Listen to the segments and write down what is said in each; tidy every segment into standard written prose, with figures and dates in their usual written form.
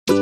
In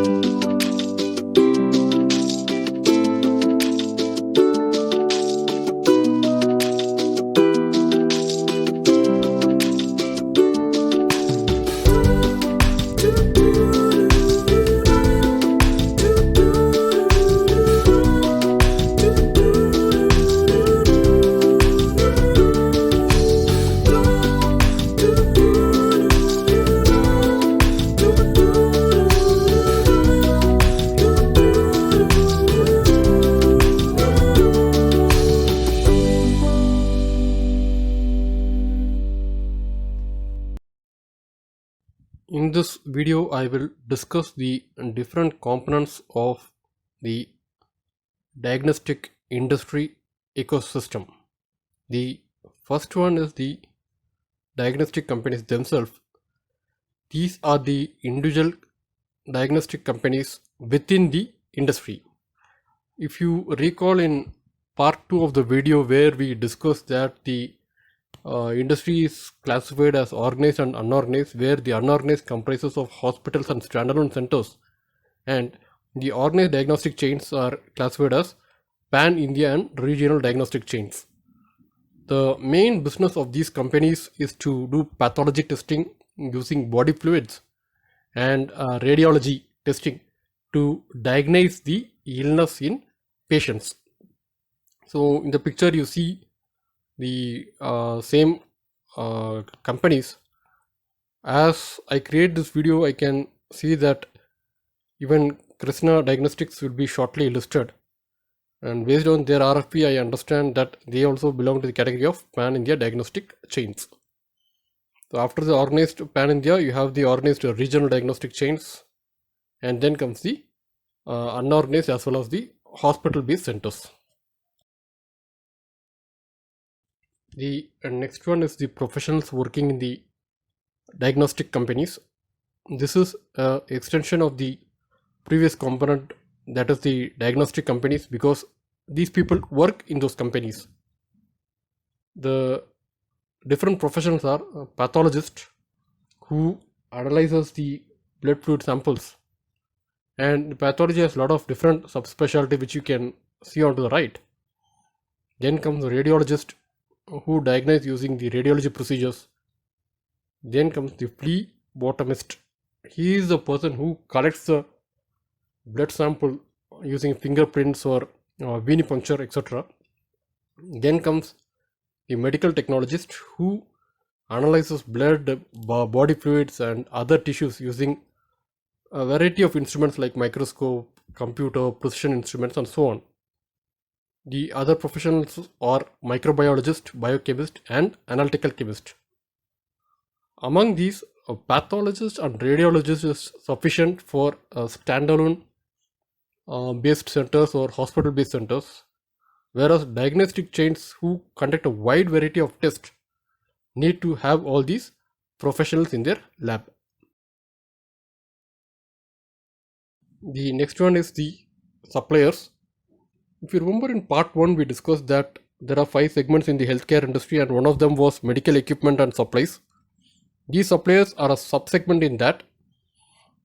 this video, I will discuss the different components of the diagnostic industry ecosystem. The first one is the diagnostic companies themselves. These are the individual diagnostic companies within the industry. If you recall in part 2 of the video where we discussed that the industry is classified as organized and unorganized, where the unorganized comprises of hospitals and standalone centers, and the organized diagnostic chains are classified as pan-India and regional diagnostic chains. The main business of these companies is to do pathology testing using body fluids and radiology testing to diagnose the illness in patients. So in the picture you see the same companies. As I create this video, I can see that even Krishna Diagnostics will be shortly listed, and based on their RFP I understand that they also belong to the category of pan-India diagnostic chains. So after the organized pan-India, you have the organized regional diagnostic chains, and then comes the unorganized as well as the hospital-based centers. The next one is the professionals working in the diagnostic companies. This is an extension of the previous component, that is the diagnostic companies, because these people work in those companies. The different professions are a pathologist who analyzes the blood fluid samples, and pathology has a lot of different subspecialty which you can see on to the right. Then comes the radiologist who diagnose using the radiology procedures. Then comes the phlebotomist. He is the person who collects the blood sample using fingerprints or venipuncture, etc. Then comes the medical technologist who analyzes blood, body fluids and other tissues using a variety of instruments like microscope, computer, precision instruments and so on. The other professionals are microbiologist, biochemist and analytical chemist. Among these, a pathologist and radiologist is sufficient for standalone based centers or hospital based centers, whereas diagnostic chains who conduct a wide variety of tests need to have all these professionals in their lab. The next one is the suppliers. If you remember, in part 1 we discussed that there are 5 segments in the healthcare industry, and one of them was medical equipment and supplies. These suppliers are a subsegment in that.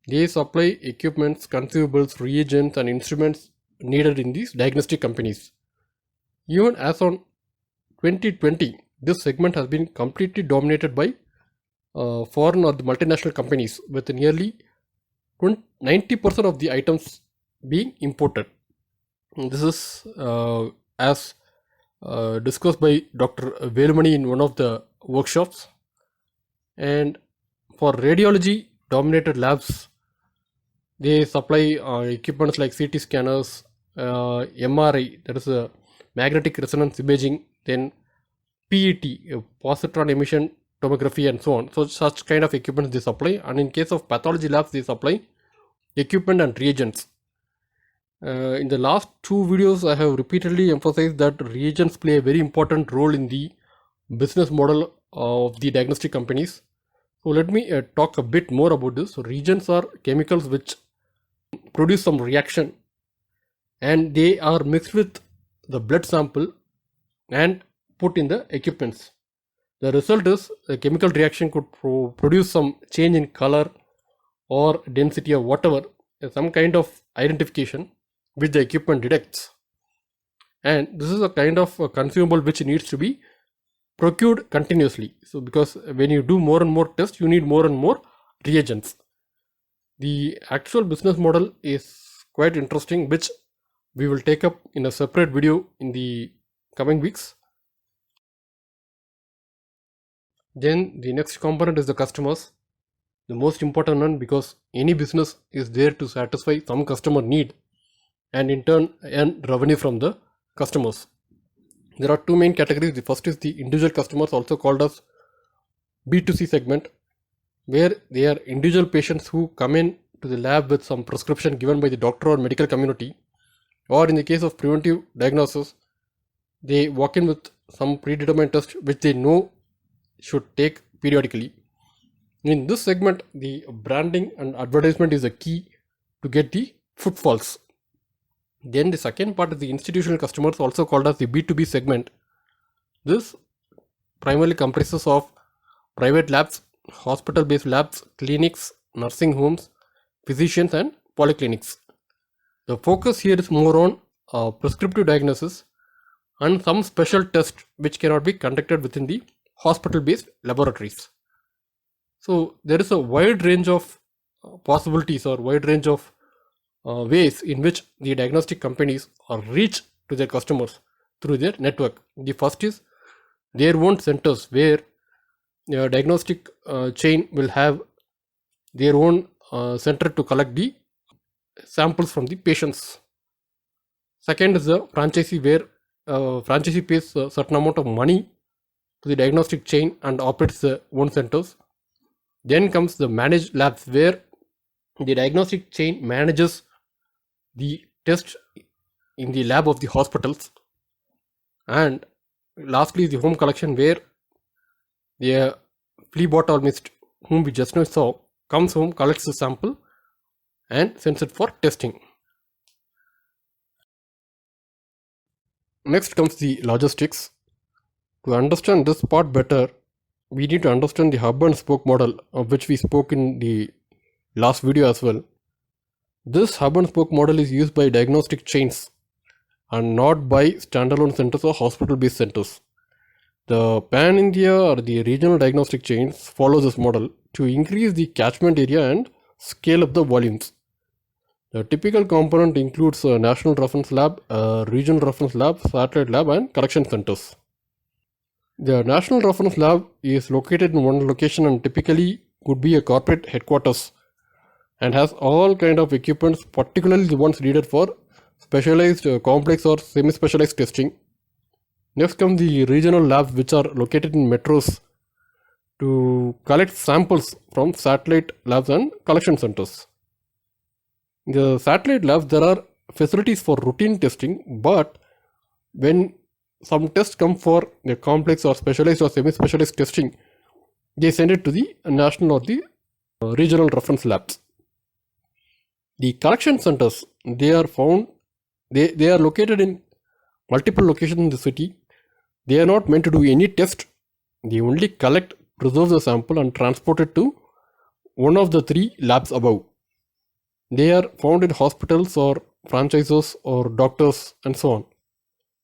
They supply equipments, consumables, reagents and instruments needed in these diagnostic companies. Even as on 2020, this segment has been completely dominated by foreign or the multinational companies, with nearly 90% of the items being imported. This is as discussed by Dr. Velumani in one of the workshops. And for radiology dominated labs, they supply equipments like CT scanners, MRI, that is a magnetic resonance imaging, then PET, positron emission tomography and so on. So such kind of equipment they supply. And in case of pathology labs, they supply equipment and reagents. In the last 2 videos, I have repeatedly emphasized that reagents play a very important role in the business model of the diagnostic companies. So let me talk a bit more about this. So reagents are chemicals which produce some reaction, and they are mixed with the blood sample and put in the equipments. The result is a chemical reaction could produce some change in color or density or whatever, some kind of identification which the equipment detects, and this is a kind of a consumable which needs to be procured continuously. So because when you do more and more tests, you need more and more reagents. The actual business model is quite interesting, which we will take up in a separate video in the coming weeks. Then the next component is the customers, the most important one, because any business is there to satisfy some customer need and in turn earn revenue from the customers. There are two main categories. The first is the individual customers, also called as B2C segment, where they are individual patients who come in to the lab with some prescription given by the doctor or medical community, or in the case of preventive diagnosis, they walk in with some predetermined test which they know should take periodically. In this segment, the branding and advertisement is a key to get the footfalls. Then the second part is the institutional customers, also called as the B2B segment. This primarily comprises of private labs, hospital-based labs, clinics, nursing homes, physicians and polyclinics. The focus here is more on prescriptive diagnosis and some special tests which cannot be conducted within the hospital-based laboratories. So there is a wide range of possibilities or wide range of ways in which the diagnostic companies are reach to their customers through their network. The first is their own centers, where a diagnostic chain will have their own center to collect the samples from the patients. Second is the franchisee, where franchisee pays a certain amount of money to the diagnostic chain and operates their own centers. Then comes the managed labs, where the diagnostic chain manages the test in the lab of the hospitals. And lastly, the home collection, where the phlebotomist, whom we just now saw, comes home, collects the sample and sends it for testing. Next comes the logistics. To understand this part better, we need to understand the hub and spoke model, of which we spoke in the last video as well. This hub and spoke model is used by diagnostic chains and not by standalone centers or hospital-based centers. The pan-India or the regional diagnostic chains follow this model to increase the catchment area and scale up the volumes. The typical component includes a national reference lab, a regional reference lab, satellite lab and collection centers. The national reference lab is located in one location and typically could be a corporate headquarters and has all kind of equipments, particularly the ones needed for specialized, complex or semi-specialized testing. Next comes the regional labs, which are located in metros to collect samples from satellite labs and collection centers. In the satellite labs, there are facilities for routine testing, but when some tests come for the complex or specialized or semi-specialized testing, they send it to the national or the regional reference labs. The collection centers, they are located in multiple locations in the city. They are not meant to do any test. They only collect, preserve the sample and transport it to one of the three labs above. They are found in hospitals or franchises or doctors and so on.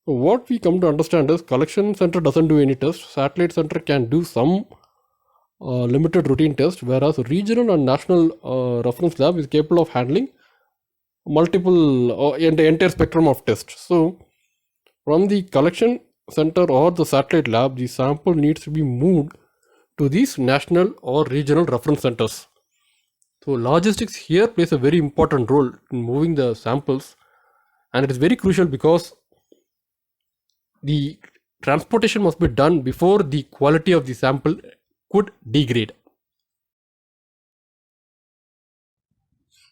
So what we come to understand is collection center doesn't do any test. Satellite center can do some limited routine test, whereas regional and national reference lab is capable of handling multiple and the entire spectrum of tests. So from the collection center or the satellite lab, the sample needs to be moved to these national or regional reference centers. So logistics here plays a very important role in moving the samples, and it is very crucial because the transportation must be done before the quality of the sample could degrade.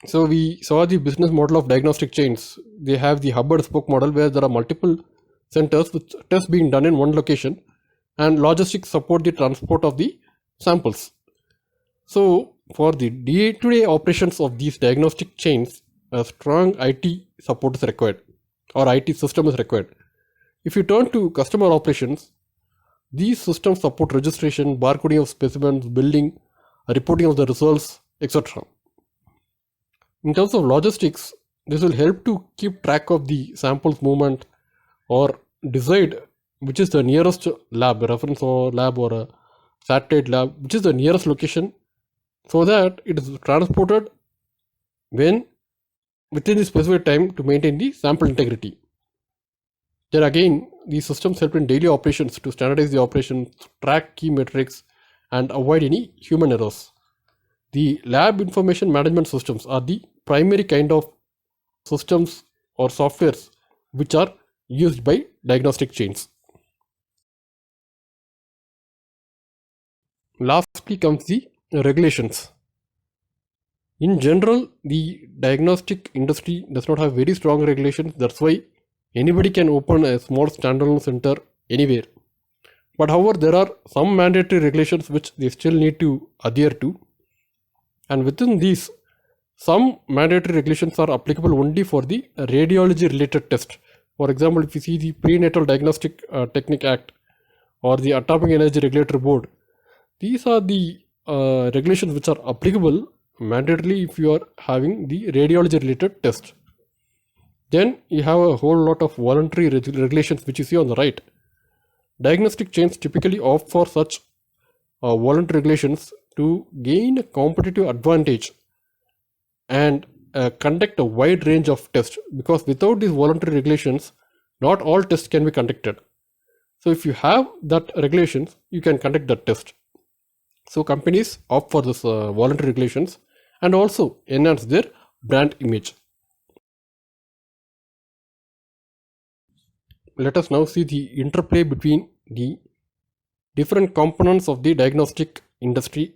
So we saw the business model of diagnostic chains. They have the hub and spoke model, where there are multiple centers with tests being done in one location, and logistics support the transport of the samples. So for the day-to-day operations of these diagnostic chains, a strong IT support is required, or IT system is required. If you turn to customer operations, these systems support registration, barcoding of specimens, billing, reporting of the results, etc. In terms of logistics, this will help to keep track of the samples movement or decide which is the nearest lab, a reference or lab or a satellite lab, which is the nearest location, so that it is transported when within the specified time to maintain the sample integrity. Then again, these systems help in daily operations to standardize the operations, track key metrics, and avoid any human errors. The lab information management systems are the primary kind of systems or softwares which are used by diagnostic chains. Lastly comes the regulations. In general, the diagnostic industry does not have very strong regulations. That's why anybody can open a small standalone center anywhere. But however, there are some mandatory regulations which they still need to adhere to. And within these, some mandatory regulations are applicable only for the radiology related test. For example, if you see the Prenatal Diagnostic Technique Act or the Atomic Energy Regulatory Board, these are the regulations which are applicable mandatorily if you are having the radiology related test. Then you have a whole lot of voluntary regulations which you see on the right. Diagnostic chains typically opt for such voluntary regulations to gain a competitive advantage and conduct a wide range of tests, because without these voluntary regulations, not all tests can be conducted. So if you have that regulations, you can conduct that test. So companies opt for this voluntary regulations and also enhance their brand image. Let us now see the interplay between the different components of the diagnostic industry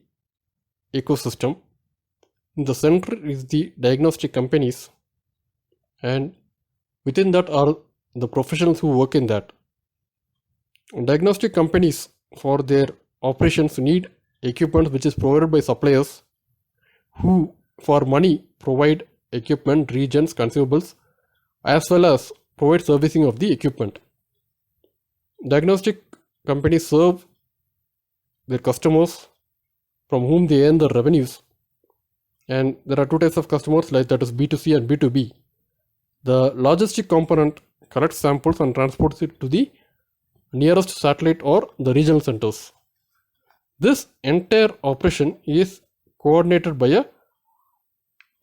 ecosystem. In the center is the diagnostic companies, and within that are the professionals who work in that. Diagnostic companies for their operations need equipment which is provided by suppliers who for money provide equipment, reagents, consumables, as well as provide servicing of the equipment. Diagnostic companies serve their customers from whom they earn the revenues, and there are two types of customers, like that is B2C and B2B. The logistic component collects samples and transports it to the nearest satellite or the regional centers. This entire operation is coordinated by a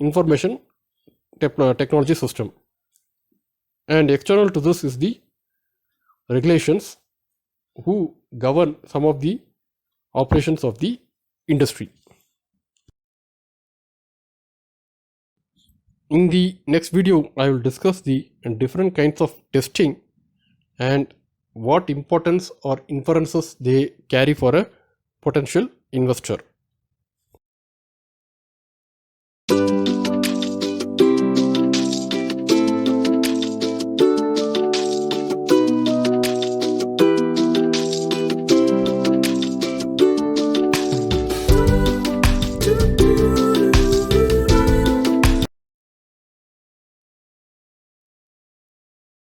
information technology system, and external to this is the regulations who govern some of the operations of the industry. In the next video, I will discuss the different kinds of testing and what importance or inferences they carry for a potential investor.